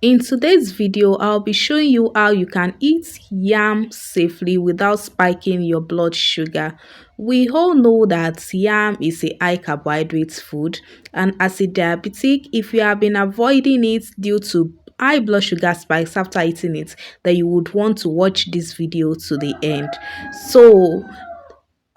In today's video, I'll be showing you how you can eat yam safely without spiking your blood sugar. We all know that yam is a high carbohydrate food, and as a diabetic, if you have been avoiding it due to high blood sugar spikes after eating it, then you would want to watch this video to the end. So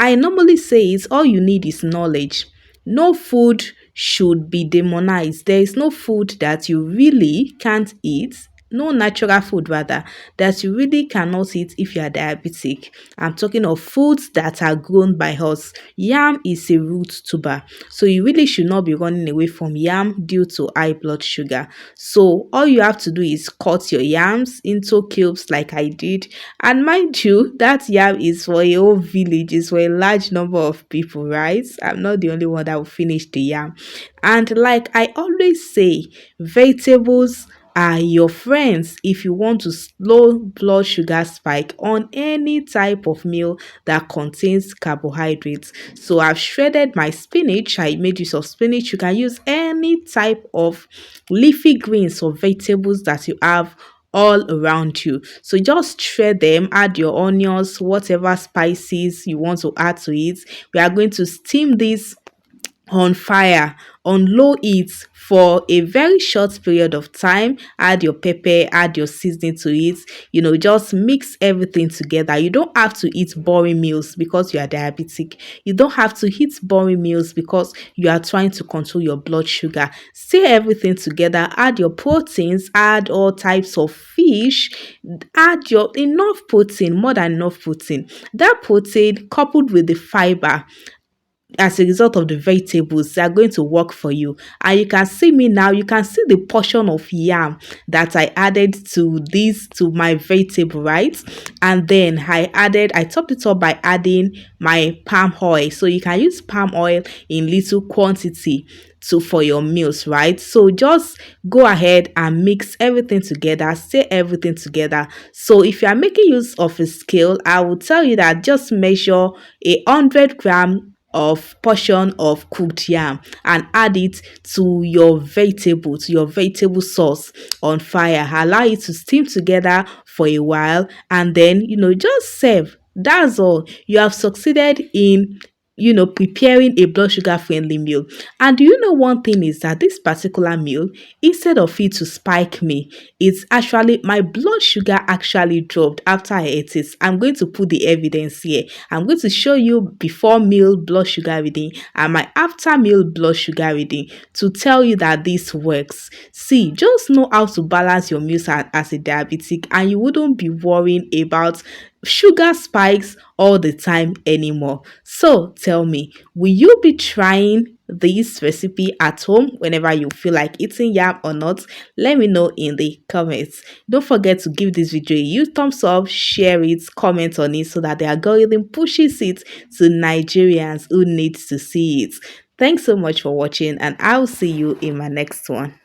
I normally say is all you need is knowledge. No food should be demonized. There is no food that you really can't eat. No natural food, rather, that you really cannot eat if you are diabetic. I'm talking of foods that are grown by us. Yam is a root tuber, so you really should not be running away from yam due to high blood sugar. So, all you have to do is cut your yams into cubes, like I did, and mind you, that yam is for a whole village, is for a large number of people, right? I'm not the only one that will finish the yam. And like I always say, vegetables are your friends if you want to slow blood sugar spike on any type of meal that contains carbohydrates. So I've shredded my spinach. I made use of spinach. You can use any type of leafy greens or vegetables that you have all around you. So just shred them, add your onions, whatever spices you want to add to it. We are going to steam this on fire on low heat for a very short period of time. Add your pepper, add your seasoning to it. Just mix everything together. You don't have to eat boring meals because you are diabetic. You don't have to eat boring meals because you are trying to control your blood sugar. Stir everything together, add your proteins, add all types of fish, add your enough protein, more than enough protein. That protein coupled with the fiber as a result of the vegetables, they are going to work for you. And you can see me now, you can see the portion of yam that I added to my vegetable, right? And then I topped it up by adding my palm oil. So you can use palm oil in little quantity for your meals, right? So just go ahead and mix everything together, stir everything together. So if you are making use of a scale, I will tell you that just measure 100 gram of portion of cooked yam and add it to your vegetable sauce on fire. Allow it to steam together for a while, and then just serve. That's all. You have succeeded in preparing a blood sugar friendly meal. And do you know one thing is that this particular meal, instead of it to spike me, it's actually my blood sugar actually dropped after I ate it. I'm going to put the evidence here. I'm going to show you before meal blood sugar reading and my after meal blood sugar reading to tell you that this works. See, just know how to balance your meals as a diabetic, and you wouldn't be worrying about sugar spikes all the time anymore. So tell me, will you be trying this recipe at home whenever you feel like eating yam or not? Let me know in the comments. Don't forget to give this video a huge thumbs up, share it, comment on it so that the algorithm pushes it to Nigerians who need to see it. Thanks so much for watching, and I'll see you in my next one.